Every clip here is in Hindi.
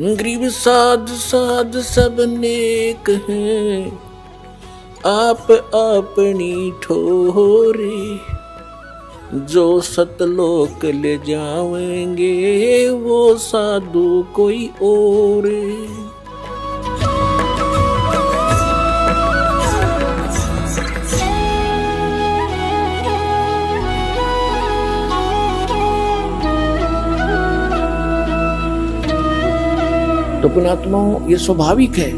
गरीब साध साध सब नेक हैं, आप अपनी ठोरे। जो सतलोक ले जाएंगे वो साधु कोई और। तो पुण्यात्माओं, ये स्वाभाविक है।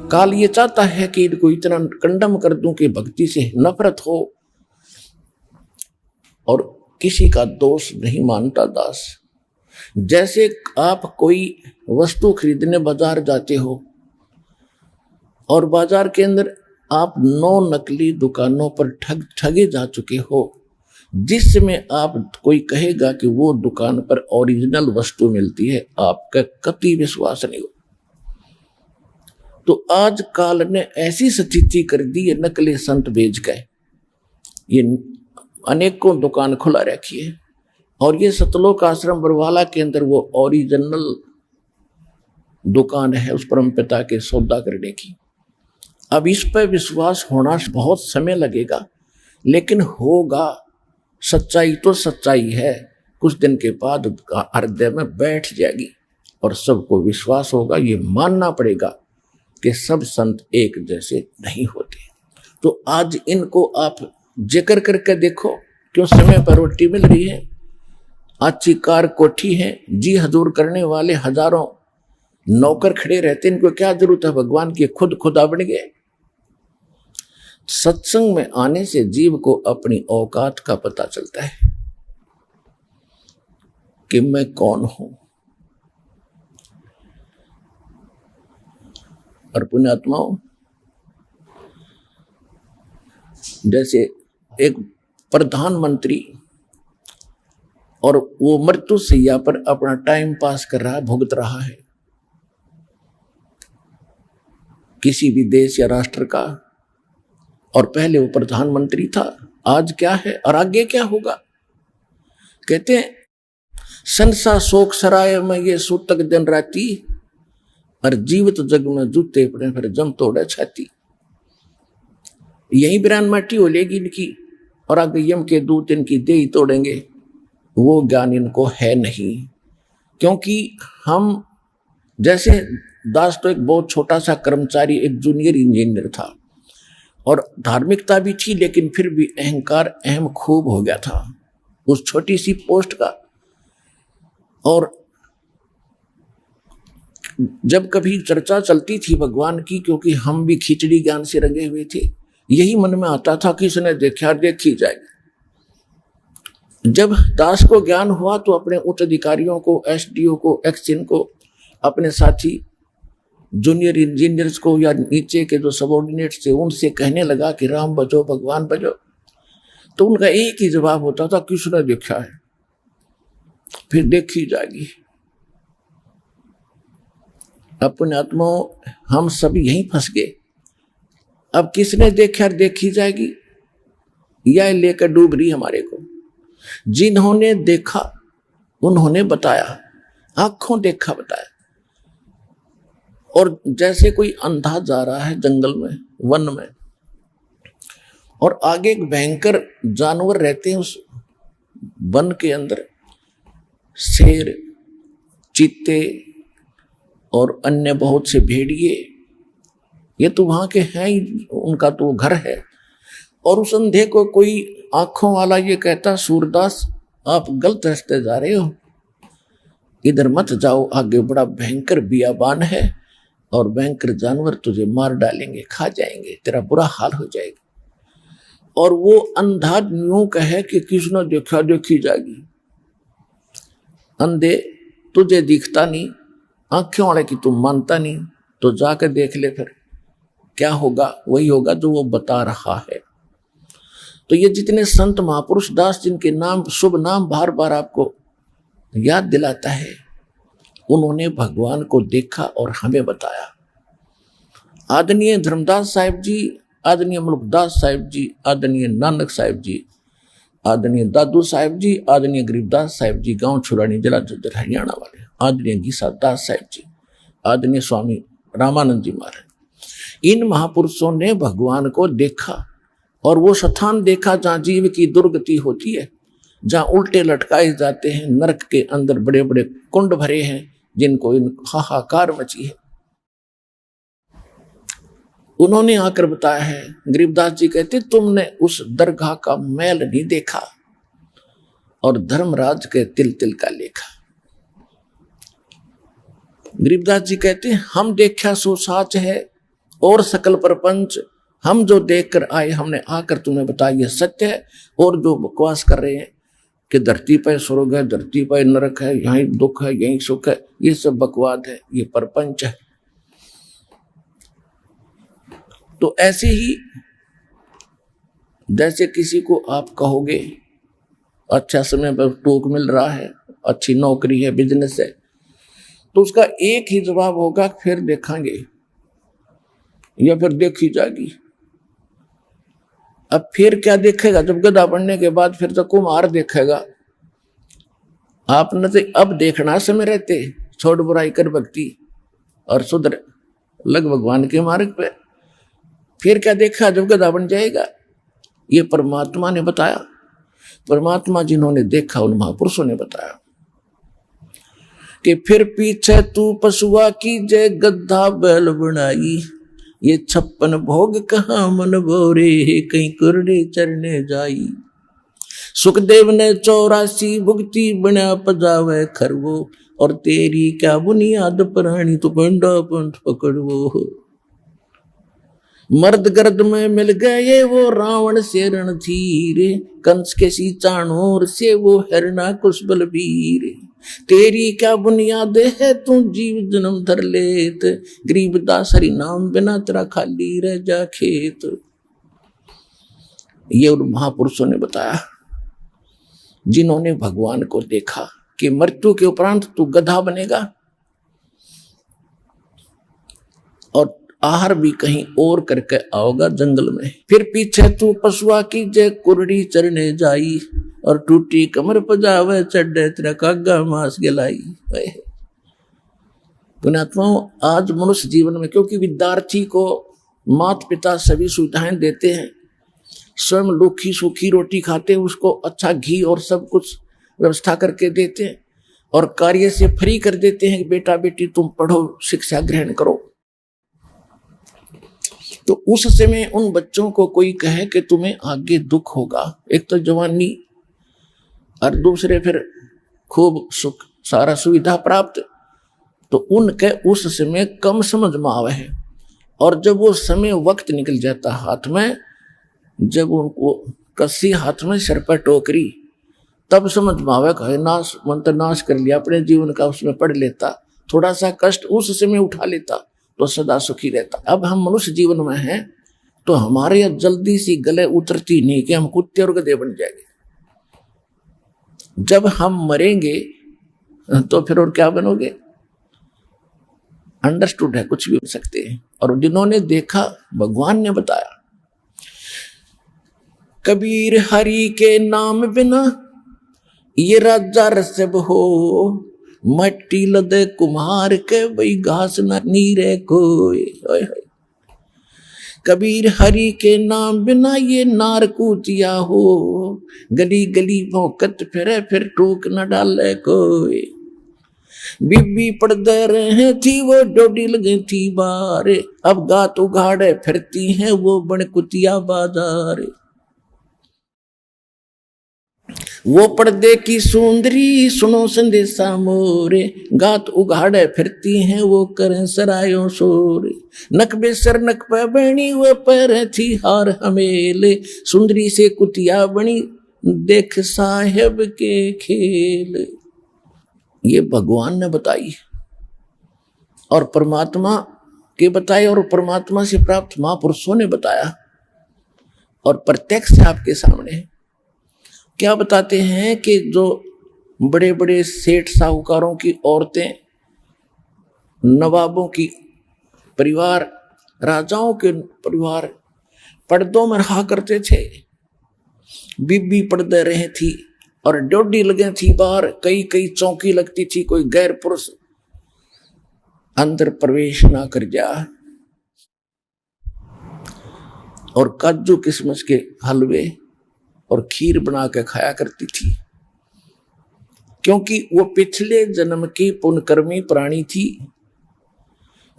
काल ये चाहता है कि इनको इतना कंडम कर दूं कि भक्ति से नफरत हो, और किसी का दोष नहीं मानता दास। जैसे आप कोई वस्तु खरीदने बाजार जाते हो और बाजार के अंदर आप 9 नकली दुकानों पर ठगे जा चुके हो, जिसमें आप कोई कहेगा कि वो दुकान पर ओरिजिनल वस्तु मिलती है, आपका कतई विश्वास नहीं हो। तो आज काल ने ऐसी स्थिति कर दी है, नकली संत बेच गए। ये अनेकों दुकान खुला रखी है, और ये सतलोक आश्रम बरवाला के अंदर वो ओरिजिनल दुकान है उस परम पिता के सौदा करने की। अब इस पर विश्वास होना बहुत समय लगेगा, लेकिन होगा। सच्चाई तो सच्चाई है, कुछ दिन के बाद हृदय में बैठ जाएगी और सबको विश्वास होगा। ये मानना पड़ेगा कि सब संत एक जैसे नहीं होते। तो आज इनको आप जिक्र करके देखो, क्यों समय पर रोटी मिल रही है, अच्छी कार कोठी है, जी हजूर करने वाले हजारों नौकर खड़े रहते, इनको क्या जरूरत है भगवान की, खुद खुदा बन गए। सत्संग में आने से जीव को अपनी औकात का पता चलता है कि मैं कौन हूं। और पुण्यात्माओं, जैसे एक प्रधानमंत्री और वो मृत्यु सैया पर अपना टाइम पास कर रहा है, भुगत रहा है किसी भी देश या राष्ट्र का, और पहले वो प्रधानमंत्री था, आज क्या है और आगे क्या होगा। कहते हैं संसा शोक सराय में ये सूतक दिन राती, और जीवित जग में जूते पड़े फिर जम तोड़े छाती। यही बिरान माटी हो लेगी इनकी, और आगे यम के दूत इनकी देही तोड़ेंगे। वो ज्ञान इनको है नहीं, क्योंकि हम जैसे दास तो एक बहुत छोटा सा कर्मचारी, एक जूनियर इंजीनियर था, और धार्मिकता भी थी, लेकिन फिर भी अहंकार अहम खूब हो गया था उस छोटी सी पोस्ट का। और जब कभी चर्चा चलती थी भगवान की, क्योंकि हम भी खिचड़ी ज्ञान से रंगे हुए थे, यही मन में आता था कि इसने देखा देखी जाएगी। जब दास को ज्ञान हुआ तो अपने उच्च अधिकारियों को, एसडीओ को, एक्सिन को, अपने साथी जूनियर इंजीनियर्स को या नीचे के जो सबऑर्डिनेट्स थे उनसे कहने लगा कि राम बजो भगवान बजो। तो उनका एक ही जवाब होता था, किसने देखा है, फिर देखी जाएगी। अपने आत्माओं, हम सब यहीं फंस गए। अब किसने देखा देखी जाएगी, यह लेकर डूब रही हमारे को। जिन्होंने देखा उन्होंने बताया, आंखों देखा बताया। और जैसे कोई अंधा जा रहा है जंगल में, वन में, और आगे एक भयंकर जानवर रहते हैं उस वन के अंदर, शेर, चीते और अन्य बहुत से भेड़िए, ये तो वहां के हैं ही, उनका तो घर है। और उस अंधे को कोई आंखों वाला ये कहता, सूरदास आप गलत रास्ते जा रहे हो, इधर मत जाओ, आगे बड़ा भयंकर बियाबान है और भयंकर जानवर तुझे मार डालेंगे, खा जाएंगे, तेरा बुरा हाल हो जाएगा। और वो अंधा यूं कहे कि किसने देखा देखी जाएगी। अंधे, तुझे दिखता नहीं, आंखों वाले की तुम मानता नहीं, तो जाकर देख ले, फिर क्या होगा, वही होगा जो वो बता रहा है। तो ये जितने संत महापुरुष दास, जिनके नाम, शुभ नाम बार बार आपको याद दिलाता है, उन्होंने भगवान को देखा और हमें बताया। आदरणीय धर्मदास साहिब जी, आदरणीय मुल्कदास साहिब जी, आदरणीय नानक साहिब जी, आदरणीय दादू साहिब जी, आदरणीय गरीबदास साहिब जी, गांव छुरानी, जिला झज्जर, हरियाणा वाले, आदरणीय गीसा दास साहिब जी, आदरणीय स्वामी रामानंद जी महाराज। इन महापुरुषों ने भगवान को देखा और वो स्थान देखा जहां जीव की दुर्गति होती है, जहां उल्टे लटकाए जाते हैं, नरक के अंदर बड़े बड़े कुंड भरे हैं जिनको इन हाहाकार मची है। उन्होंने आकर बताया है, गरीबदास जी कहते तुमने उस दरगाह का मैल नहीं देखा और धर्मराज के तिल तिल का लेखा। गरीबदास जी कहते हम देखा सो साच है और सकल प्रपंच, हम जो देख कर आए हमने आकर तुम्हें बताया ये सत्य है। और जो बकवास कर रहे हैं कि धरती पर स्वर्ग है, धरती पर नरक है, यहीं दुख है, यहीं सुख है, ये सब बकवाद है, ये प्रपंच है। तो ऐसे ही जैसे किसी को आप कहोगे अच्छा समय पर टोक मिल रहा है, अच्छी नौकरी है, बिजनेस है, तो उसका एक ही जवाब होगा फिर देखेंगे या फिर देखी जाएगी। अब फिर क्या देखेगा? जब गधा बनने के बाद फिर तो कुम्हार देखेगा। आपने तो अब देखना समय रहते, छोड़ बुराई कर भक्ति और सुधर लग भगवान के मार्ग पे। फिर क्या देखा जब गधा बन जाएगा? ये परमात्मा ने बताया। परमात्मा जिन्होंने देखा उन महापुरुषों ने बताया कि फिर पीछे तू पशुआ की जय गद्दा बैल बनाई, ये 56 भोग कहाँ मन भोरे, कहीं कुरडे चरने जाई। सुखदेव ने 84 भुगती बना पजावे खरवो, और तेरी क्या बुनियाद प्राणी तू पंडा पंथ पकड़वो। मर्द गर्द में मिल गए वो रावण से रणधीर, कंस के सी चाणोर से वो हरना कुश बलबीर। तेरी क्या बुनियाद है तू जीव जन्म धर लेत, गरीबदास हरि नाम बिना तेरा खाली रह जा खेत। ये उन महापुरुषों ने बताया जिन्होंने भगवान को देखा कि मृत्यु के उपरांत तू गधा बनेगा और आहार भी कहीं और करके आओगा जंगल में। फिर पीछे तू पशुआ की जय कुरड़ी चरने जाई, और टूटी कमर पजावे चढ़े तेरा कागा मांस गलाई। पुण्यात्माओं, आज मनुष्य जीवन में क्योंकि विद्यार्थी को माता पिता सभी सुविधाएं देते हैं, स्वयं लूखी सूखी रोटी खाते हैं, उसको अच्छा घी और सब कुछ व्यवस्था करके देते हैं और कार्य से फ्री कर देते हैं कि बेटा बेटी तुम पढ़ो, शिक्षा ग्रहण करो। तो उस समय उन बच्चों को कोई कहे कि तुम्हें आगे दुख होगा, एक तो जवानी और दूसरे फिर खूब सुख सारा सुविधा प्राप्त, तो उनके उस समय कम समझ में आवे है। और जब वो समय वक्त निकल जाता हाथ में, जब उनको कस्सी हाथ में सिर पर टोकरी, तब समझ में आवे कहे नाश मंत्र नाश कर लिया अपने जीवन का, उसमें पढ़ लेता, थोड़ा सा कष्ट उस समय उठा लेता तो सदा सुखी रहता। अब हम मनुष्य जीवन में हैं तो हमारे यह जल्दी सी गले उतरती नहीं कि हम कुत्ते और गधे बन जाएंगे। जब हम मरेंगे तो फिर और क्या बनोगे? अंडरस्टूड है, कुछ भी हो सकते हैं। और जिन्होंने देखा भगवान ने बताया, कबीर हरि के नाम बिना ये राजा रसब हो, मट्टी लदे कुम्हार के वही घास न नीरे कोई। कबीर हरि के नाम बिना ये नार कूचिया हो, गली गली भौंकत फिरे फिर टूक न डाले कोई। बीबी पड़दे रहे थी वो डोडी लगे थी बारे, अब गात उगाड़े फिरती हैं वो बन कुतिया बाजारे। वो पर्दे की सुंदरी सुनो संदेशा मोरे, गात उगाड़े फिरती हैं वो करें सरायों सोरे। नकबे सर नक पे बनी वो पर थी हार हमेले, सुंदरी से कुतिया बनी देख साहेब के खेल। ये भगवान ने बताई और परमात्मा के बताए और परमात्मा से प्राप्त महापुरुषों ने बताया और प्रत्यक्ष आपके सामने है। क्या बताते हैं कि जो बड़े बड़े सेठ साहूकारों की औरतें, नवाबों की परिवार, राजाओं के परिवार पर्दों में रहा करते थे। बीबी पर्दे रहे थी और डोडी लगे थी बाहर, कई कई चौकी लगती थी, कोई गैर पुरुष अंदर प्रवेश ना कर जा। और काजू किशमिश के हलवे और खीर बना के खाया करती थी, क्योंकि वो पिछले जन्म की पुण्यकर्मी प्राणी थी।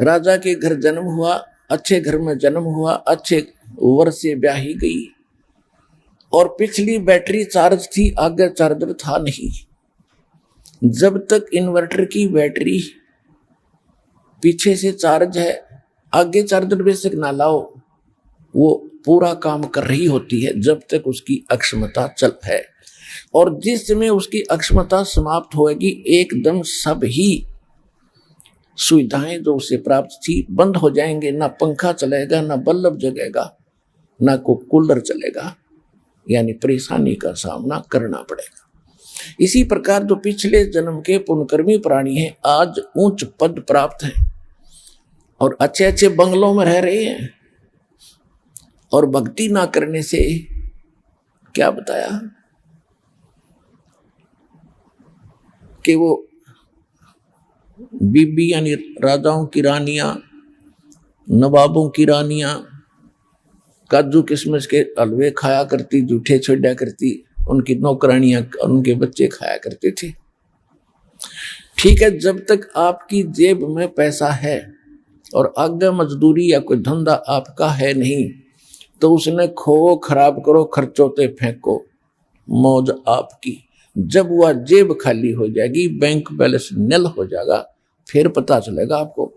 राजा के घर जन्म हुआ, अच्छे घर में जन्म हुआ, अच्छे वर से ब्याही गई, और पिछली बैटरी चार्ज थी, आगे चार्जर था नहीं। जब तक इन्वर्टर की बैटरी पीछे से चार्ज है, आगे चार्जर बेशक ना लाओ, वो पूरा काम कर रही होती है जब तक उसकी अक्षमता चल है। और जिस समय उसकी अक्षमता समाप्त होगी, एकदम सब ही सुविधाएं जो उसे प्राप्त थी बंद हो जाएंगे। ना पंखा चलेगा, ना बल्ब जगेगा, ना को कूलर चलेगा, यानी परेशानी का सामना करना पड़ेगा। इसी प्रकार जो पिछले जन्म के पुण्यकर्मी प्राणी हैं, आज उच्च पद प्राप्त है और अच्छे अच्छे बंगलों में रह रहे हैं, और भक्ति ना करने से क्या बताया कि वो बीबी यानी राजाओं की रानियां, नवाबों की रानियां काजू किशमिश के हलवे खाया करती, जूठे छोड़ा करती, उनकी नौकरानियां और उनके बच्चे खाया करते थे। ठीक है, जब तक आपकी जेब में पैसा है और आगे मजदूरी या कोई धंधा आपका है नहीं, तो उसने खो खराब करो, खर्चों ते फेंको, मौज आपकी। जब वह जेब खाली हो जाएगी, बैंक बैलेंस निल हो जाएगा, फिर पता चलेगा आपको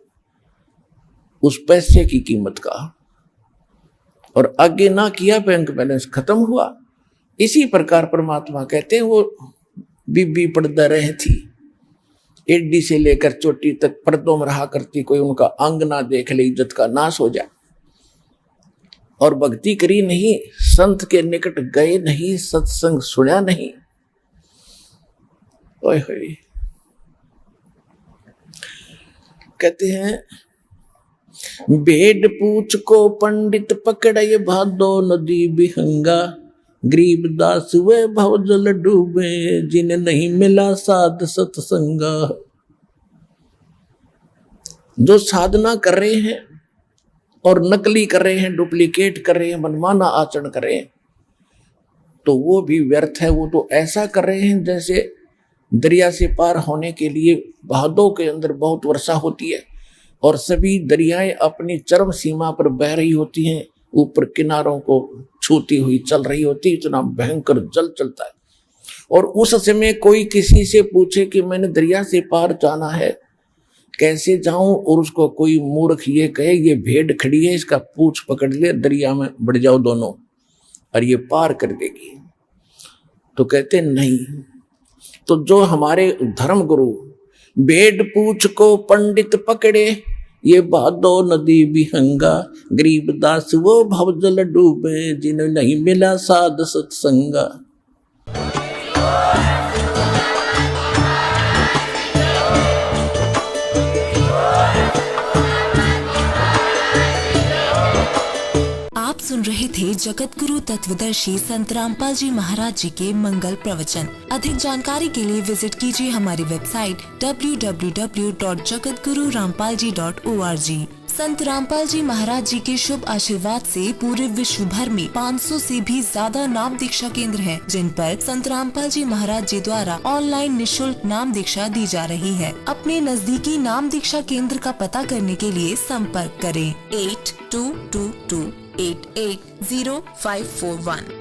उस पैसे की कीमत का। और आगे ना किया, बैंक बैलेंस खत्म हुआ। इसी प्रकार परमात्मा कहते हैं वो बीबी पर्दा रहे थी, एडी से लेकर चोटी तक पर्दों में रहा करती, कोई उनका अंग ना देख ले, इज्जत का नाश हो जाए। और भक्ति करी नहीं, संत के निकट गए नहीं, सत्संग सुना नहीं। ओए होए, कहते हैं भेड़ पूछ को पंडित पकड़े, भादो नदी बिहंगा, गरीब दास वे भव जल डूबे, जिन्हें नहीं मिला साध सत्संगा। जो साधना कर रहे हैं और नकली कर रहे हैं, डुप्लीकेट कर रहे हैं, मनमाना आचरण कर रहे हैं, तो वो भी व्यर्थ है। वो तो ऐसा कर रहे हैं जैसे दरिया से पार होने के लिए भादों के अंदर बहुत वर्षा होती है और सभी दरियाएं अपनी चरम सीमा पर बह रही होती हैं, ऊपर किनारों को छूती हुई चल रही होती, इतना भयंकर जल चलता है। और उस समय कोई किसी से पूछे कि मैंने दरिया से पार जाना है, कैसे जाऊं, और उसको कोई मूर्ख ये कहे ये भेड़ खड़ी है, इसका पूंछ पकड़ ले, दरिया में बढ़ जाओ दोनों और ये पार कर देगी, तो कहते नहीं। तो जो हमारे धर्म गुरु भेड़ पूछ को पंडित पकड़े, ये भादो नदी बिहंगा, गरीब दास वो भव जल डूबे, जिन्हें नहीं मिला साध सत्संगा। आप सुन रहे थे जगत गुरु तत्वदर्शी संत रामपाल जी महाराज जी के मंगल प्रवचन। अधिक जानकारी के लिए विजिट कीजिए हमारी वेबसाइट www.jagatgururampalji.org। संत रामपाल जी महाराज जी के शुभ आशीर्वाद से पूरे विश्व भर में 500 से भी ज्यादा नाम दीक्षा केंद्र हैं, जिन पर संत रामपाल जी महाराज जी द्वारा ऑनलाइन निशुल्क नाम दीक्षा दी जा रही है। अपने नजदीकी नाम दीक्षा केंद्र का पता करने के लिए संपर्क करें 8222880541।